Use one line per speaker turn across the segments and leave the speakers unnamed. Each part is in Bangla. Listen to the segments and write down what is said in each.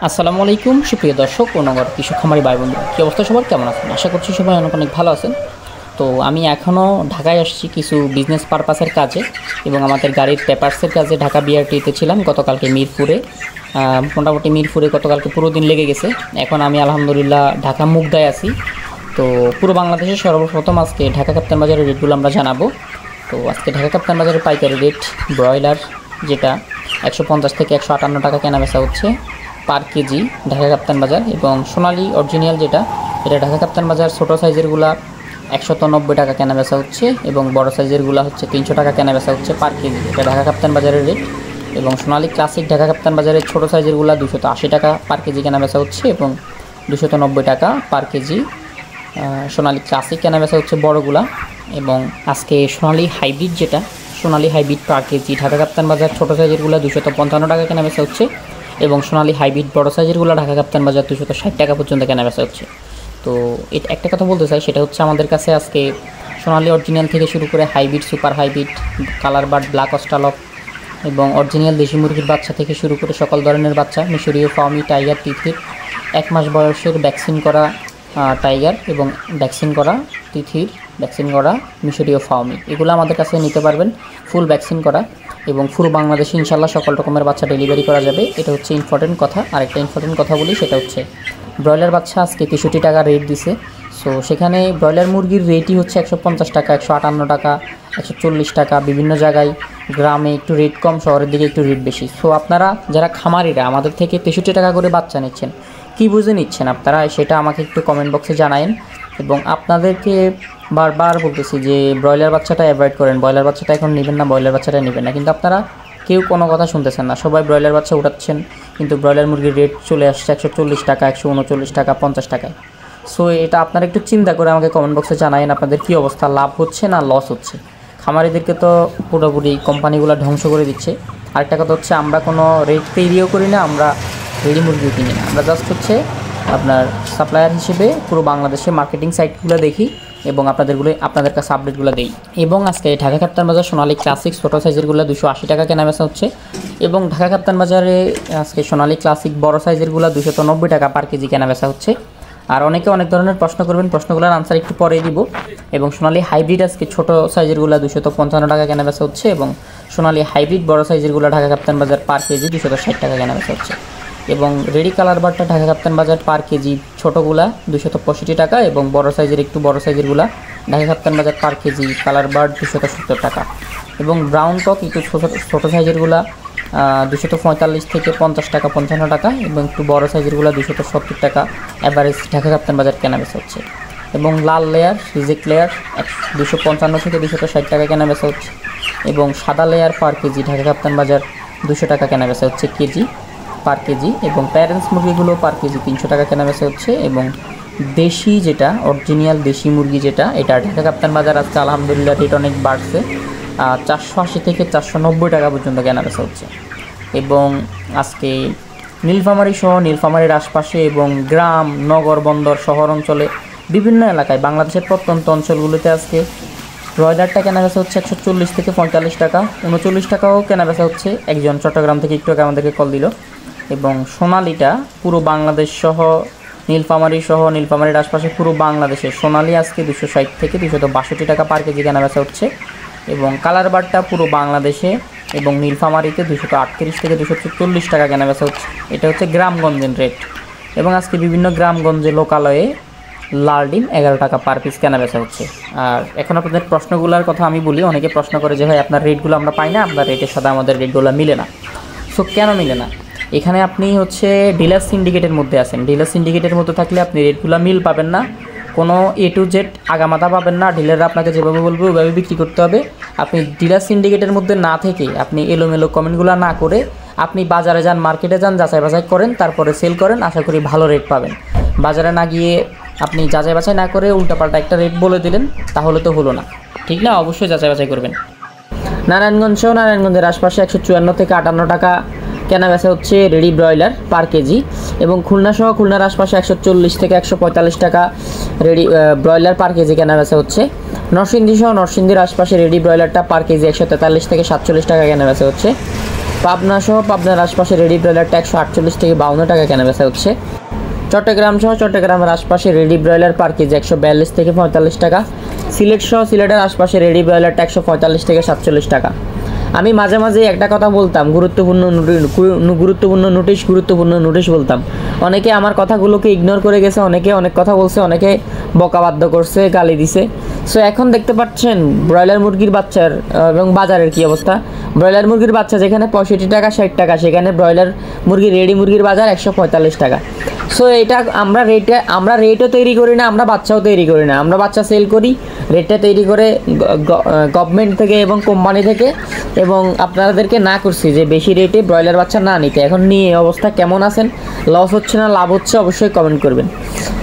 আসসালামু আলাইকুম সুপ্রিয় দর্শক ও নগর কৃষক খামারি ভাই বন্ধুরা, কী অবস্থা সবার, কেমন আছেন? আশা করছি সবাই অনেক অনেক ভালো আছেন। তো আমি এখনও ঢাকায় আসছি কিছু বিজনেস পারপাসের কাজে এবং আমাদের গাড়ির পেপারসের কাজে। ঢাকা বিআরটিতে ছিলাম গতকালকে মিরপুরে, মোটামুটি মিরপুরে গতকালকে পুরো দিন লেগে গেছে। এখন আমি আলহামদুলিল্লাহ ঢাকা মুগদায় আছি। তো পুরো বাংলাদেশের সর্বপ্রথম আজকে ঢাকা কাপ্তান বাজারের রেটগুলো আমরা জানাবো। তো আজকে ঢাকা কাপ্তান বাজারের পাইকারি রেট ব্রয়লার যেটা 150 থেকে 158 টাকা কেনা বেচা হচ্ছে পার কেজি ঢাকা কাপ্তান বাজার, এবং সোনালী অরিজিনাল যেটা এটা ঢাকা কাপ্তান বাজার ছোটো সাইজেরগুলা 190 টাকা কেনা বেচা হচ্ছে, এবং বড় সাইজেরগুলো হচ্ছে 300 টাকা কেনা বেচা হচ্ছে পার কেজি। এটা ঢাকা কাপ্তান বাজারের রেট। এবং সোনালী ক্লাসিক ঢাকা কাপ্তান বাজারের ছোটো সাইজেরগুলো 280 টাকা পার কেজি কেনা বেচা হচ্ছে, এবং 290 টাকা পার কেজি সোনালী ক্লাসিক কেনা বেচা হচ্ছে বড়গুলা। এবং আজকে সোনালী হাইব্রিড যেটা সোনালী হাইব্রিড পার কেজি ঢাকা কাপ্তান বাজার ছোটো সাইজেরগুলো 255 টাকা কেনা বেচা হচ্ছে, এবং সোনালী হাইব্রিড বড় সাইজেরগুলো ঢাকা কাপ্তান বাজার 260 টাকা পর্যন্ত কেনা বেচা হচ্ছে। তো এটা একটা কথা বলতে চাই, সেটা হচ্ছে আমাদের কাছে আজকে সোনালী অরিজিনাল থেকে শুরু করে hybrid, super hybrid, colour bird, black australorp এবং অরিজিনাল দেশি মুরগির বাচ্চা থেকে শুরু করে সকল ধরনের বাচ্চা, মিশরীয় ফার্মি, টাইগার, তিথির 1 মাস বয়সের ভ্যাকসিন করা টাইগার এবং ভ্যাকসিন করা তিথির, ভ্যাকসিন করা মিশরীয় ফার্মি, এগুলো আমাদের কাছে নিতে পারবেন ফুল ভ্যাকসিন করা। এবং পুরো বাংলাদেশে ইনশাল্লাহ সকল রকমের বাচ্চা ডেলিভারি করা যাবে। এটা হচ্ছে ইম্পর্টেন্ট কথা। আরেকটা ইম্পর্টেন্ট কথা বলি, সেটা হচ্ছে ব্রয়লার বাচ্চা আজকে 63 টাকা রেট দিছে। সো সেখানে ব্রয়লার মুরগির রেটই হচ্ছে 150 টাকা, 158 টাকা, 140 টাকা। বিভিন্ন জায়গায় গ্রামে একটু রেট কম, শহরের দিকে একটু রেট বেশি। সো আপনারা যারা খামারিরা আমাদের থেকে 63 টাকা করে বাচ্চা নিচ্ছেন, কী বুঝে নিচ্ছেন আপনারা, সেটা আমাকে একটু কমেন্ট বক্সে জানায়েন। এবং আপনাদেরকে বারবার বলতেছি যে ব্রয়লার বাচ্চাটা অ্যাভয়েড করেন, ব্রয়লার বাচ্চাটা এখন নেবেন না, ব্রয়লার বাচ্চাটা নেবেন না, কিন্তু আপনারা কেউ কোনো কথা শুনতেছেন না। সবাই ব্রয়লার বাচ্চা উঠাচ্ছেন, কিন্তু ব্রয়লার মুরগির রেট চলে আসছে 140 টাকা, 139 টাকা, 50 টাকায়। সো এটা আপনারা একটু চিন্তা করে আমাকে কমেন্ট বক্সে জানায়েন আপনাদের কী অবস্থা, লাভ হচ্ছে না লস হচ্ছে। খামারিদেরকে তো পুরোপুরি কোম্পানিগুলো ধ্বংস করে দিচ্ছে। আরেকটা কথা হচ্ছে, আমরা কোনো রেট তৈরিও করি না, আমরা রেডি মুরগিও কিনি না, আমরা জাস্ট হচ্ছে আপনার সাপ্লায়ার হিসেবে পুরো বাংলাদেশে মার্কেটিং সাইটগুলো দেখি এবং আপনাদের কাছে আপডেটগুলো দিই। এবং আজকে ঢাকা কাপ্তান বাজার সোনালী ক্লাসিক ছোটো সাইজেরগুলো 280 টাকা কেনা বেচা হচ্ছে, এবং ঢাকা কাপ্তান বাজারে আজকে সোনালী ক্লাসিক বড় সাইজেরগুলো 290 টাকা পার কেজি কেনা বেচা হচ্ছে। আর অনেকে অনেক ধরনের প্রশ্ন করবেন, প্রশ্নগুলোর আনসার একটু পরে দিব। এবং সোনালী হাইব্রিড আজকে ছোটো সাইজেরগুলো 255 টাকা কেনা বেচা হচ্ছে, এবং সোনালী হাইব্রিড বড় সাইজেরগুলো ঢাকা কাপ্তান বাজার পার কেজি 260 টাকা কেনা বেচা হচ্ছে। এবং রেডি কালার বারটা ঢাকা কাপ্তান বাজার পার কেজি ছোটোগুলা 265 টাকা, এবং বড় সাইজের একটু বড় সাইজেরগুলা ঢাকা কাপ্তান বাজার পার কেজি কালার বার্ড 270 টাকা, এবং ব্রাউন কক একটু ছোটো সাইজেরগুলা 245 থেকে 50 টাকা, 55 টাকা, এবং একটু বড় সাইজেরগুলা 270 টাকা অ্যাভারেজ ঢাকা কাপ্তান বাজার কেনা বেচা হচ্ছে। এবং লাল লেয়ার, রিজেক্ট লেয়ার 255 থেকে 260 টাকা কেনা বেচা হচ্ছে, এবং সাদা লেয়ার পার কেজি ঢাকা কাপ্তান বাজার 200 টাকা কেনা বেচা হচ্ছে কেজি পার কেজি, এবং প্যারেন্টস মুরগিগুলো পার কেজি 300 টাকা কেনা বেচা হচ্ছে। এবং দেশি যেটা অরিজিনাল দেশি মুরগি যেটা, এটা ঢাকা কাপ্তান বাজার আজকে আলহামদুলিল্লাহ রেট অনেক বাড়ছে, 480 থেকে 490 টাকা পর্যন্ত কেনা বেচা হচ্ছে। এবং আজকে নীলফামারী সহ নীলফামারীর আশপাশে এবং গ্রাম, নগর, বন্দর, শহর অঞ্চলে বিভিন্ন এলাকায় বাংলাদেশের প্রত্যন্ত অঞ্চলগুলোতে আজকে ব্রয়লারটা কেনা বেচা হচ্ছে 140 থেকে 45 টাকা, 39 টাকাও কেনা বেচা হচ্ছে। একজন চট্টগ্রাম থেকে একটু আগে আমাদেরকে কল দিল। এবং সোনালিটা পুরো বাংলাদেশ সহ নীলফামারীর আশপাশে পুরো বাংলাদেশে সোনালি আজকে 260 থেকে 262 টাকা পার কেজি কেনা বেচা হচ্ছে। এবং কালার বারটা পুরো বাংলাদেশে এবং নীলফামারীতে 238 থেকে 240 টাকা কেনা বেচা হচ্ছে। এটা হচ্ছে গ্রামগঞ্জের রেট। এবং আজকে বিভিন্ন গ্রামগঞ্জে লোকালয়ে লাল ডিম 11 টাকা পার পিস কেনা বেচা হচ্ছে। আর এখন আপনাদের প্রশ্নগুলোর কথা আমি বলি। অনেকে প্রশ্ন করে যে ভাই আপনার রেটগুলো আমরা পাই না, আপনার রেটের সাথে আমাদের রেটগুলো মিলে না। সো কেন মিলে না? এখানে আপনি হচ্ছে ডিলার সিন্ডিকেটের মধ্যে আছেন। ডিলার সিন্ডিকেটের মধ্যে থাকলে আপনি রেটগুলো মিল পাবেন না, কোনো A to Z আগামাথা পাবেন না। ডিলাররা আপনাকে যেভাবে বলবে ওইভাবে বিক্রি করতে হবে। আপনি ডিলার সিন্ডিকেটের মধ্যে না থেকে, আপনি এলোমেলো কমেন্টগুলো না করে আপনি বাজারে যান, মার্কেটে যান, যাচাই বাছাই করেন, তারপরে সেল করেন, আশা করি ভালো রেট পাবেন। বাজারে না গিয়ে আপনি যাচাই বাছাই না করে উল্টাপাল্টা একটা রেট বলে দিলেন, তাহলে তো হলো না, ঠিক না? অবশ্যই যাচাই বাছাই করবেন। নারায়ণগঞ্জের আশপাশে 154 থেকে 58 টাকা কেনা বেচা হচ্ছে রেডি ব্রয়লার পার কেজি, এবং খুলনার আশপাশে 140 থেকে 145 টাকা রেডি ব্রয়লার পার কেজি কেনা বেচা হচ্ছে। নরসিংদীর আশপাশে রেডি ব্রয়লারটা পার কেজি 143 থেকে 47 টাকা কেনা বেচা হচ্ছে। পাবনা সহ পাবনার আশপাশে রেডি ব্রয়লারটা 148 থেকে 52 টাকা কেনা বেচা হচ্ছে। চট্টগ্রাম সহ চট্টগ্রামের আশপাশে রেডি ব্রয়লার পার কেজি 142 থেকে 45 টাকা। সিলেট সহ সিলেটের আশপাশে রেডি ব্রয়লারটা 145 থেকে 47 টাকা। আমি মাঝে মাঝে একটা কথা বলতাম, গুরুত্বপূর্ণ নোটিশ বলতাম। অনেকে আমার কথাগুলোকে ইগনোর করে গেছে, অনেকে অনেক কথা বলছে, অনেকে বকাবাধ্য করছে, গালি দিছে। সো এখন দেখতে পাচ্ছেন ব্রয়লার মুরগির বাচ্চার এবং বাজারের কী অবস্থা। ব্রয়লার মুরগির বাচ্চা যেখানে 65 টাকা 60 টাকা, সেখানে ব্রয়লার রেডি মুরগির বাজার 145 টাকা। সো এটা আমরা রেটও তৈরি করি না, আমরা বাচ্চাও তৈরি করি না, আমরা বাচ্চা সেল করি, রেটটা তৈরি করে গভর্নমেন্ট থেকে এবং কোম্পানি থেকে, এবং আপনাদেরকে না করছি যে বেশি রেটে ব্রয়লার বাচ্চা না নিতে। এখন নিয়ে অবস্থা কেমন আছেন, লস হচ্ছে না লাভ হচ্ছে, অবশ্যই কমেন্ট করবেন।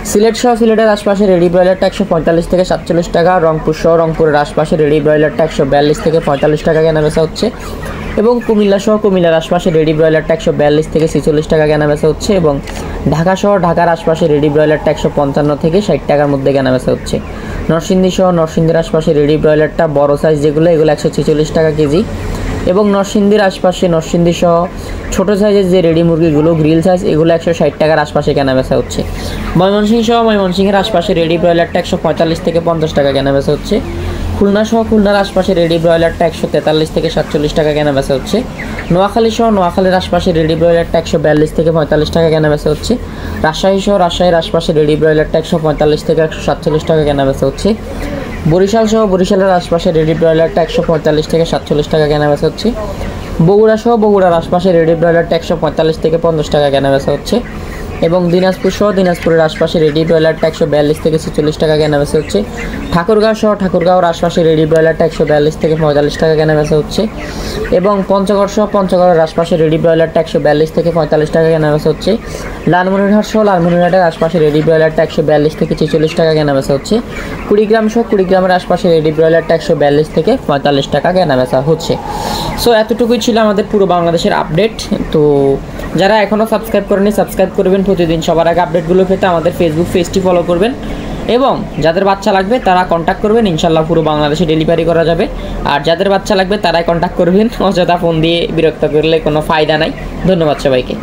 সিলেট সহ সিলেটের আশপাশে রেডি ব্রয়লারটা 145 থেকে 47 টাকা। রংপুর সহ রংপুরের আশপাশে রেডি ব্রয়লারটা 142 থেকে 45 টাকা কেনা বেচা হচ্ছে। এবং কুমিল্লা সহ কুমিল্লার আশপাশে রেডি ব্রয়লারটা 142 থেকে 46 টাকা কেনা বেচা হচ্ছে। এবং ঢাকা সহ ঢাকার আশপাশে রেডি ব্রয়লারটা 155 থেকে 60 টাকার মধ্যে কেনা বেচা হচ্ছে। নরসিংদী সহ নরসিংদীর আশপাশে রেডি ব্রয়লারটা বড় সাইজ যেগুলো, এগুলো 146 টাকা কেজি। এবং নরসিংদীর আশপাশে নরসিংদী সহ ছোটো সাইজের যে রেডি মুরগিগুলো গ্রিল সাইজ, এগুলো 160 টাকার আশপাশে কেনা বেচা হচ্ছে। ময়মনসিংহ সহ ময়মনসিংহের আশপাশে রেডি ব্রয়লারটা 145 থেকে 50 টাকা কেনা বেচা হচ্ছে। খুলনা সহ খুলনার আশপাশে রেডি ব্রয়লারটা 143 থেকে 47 টাকা কেনা বেচা হচ্ছে। নোয়াখালী সহ নোয়াখালীর আশপাশে রেডি ব্রয়লারটা 142 থেকে 45 টাকা কেনা বেচা হচ্ছে। রাজশাহী সহ রাজশাহীর আশপাশে রেডি ব্রয়লারটা 145 থেকে 147 টাকা কেনা বেচা হচ্ছে। বরিশাল সহ বরিশালের আশপাশে রেডি ব্রয়লারটা 145 থেকে 47 টাকা কেনা বেচা হচ্ছে। বগুড়া সহ বগুড়ার আশপাশে রেডি ব্রয়লারটা 145 থেকে 50 টাকা কেনা বেচা হচ্ছে। এবং দিনাজপুর সহ দিনাজপুরের আশপাশে রেডি ব্রয়লারটা 142 থেকে 46 টাকা কেনা বেচা হচ্ছে। ঠাকুরগাঁও সহ ঠাকুরগাঁওর আশপাশে রেডি ব্রয়লারটা 142 থেকে 45 টাকা কেনা বেচা হচ্ছে। এবং পঞ্চগড় সহ পঞ্চগড়ের আশপাশে রেডি ব্রয়লারটা 142 থেকে 45 টাকা কেনা বেচা হচ্ছে। লালমনিরহাট সহ লালমনিরহাটের আশপাশে রেডি ব্রয়লারটা 142 থেকে 46 টাকা কেনা বেচা হচ্ছে। কুড়িগ্রাম সহ কুড়িগ্রামের আশপাশে রেডি ব্রয়লারটা 142 থেকে 45 টাকা কেনা বেচা হচ্ছে। সো এতটুকুই ছিল আমাদের পুরো বাংলাদেশের আপডেট। তো যারা এখনও সাবস্ক্রাইব করেনি সাবস্ক্রাইব করবেন, প্রতিদিন সবার আগে আপডেটগুলো পেতে আমাদের ফেসবুক পেজটি ফলো করবেন। এবং যাদের বাচ্চা লাগবে তারা কন্ট্যাক্ট করবেন, ইনশাল্লাহ পুরো বাংলাদেশে ডেলিভারি করা যাবে। আর যাদের বাচ্চা লাগবে তারাই কন্ট্যাক্ট করবেন, অযথা ফোন দিয়ে বিরক্ত করলে কোনো ফায়দা নাই। ধন্যবাদ সবাইকে।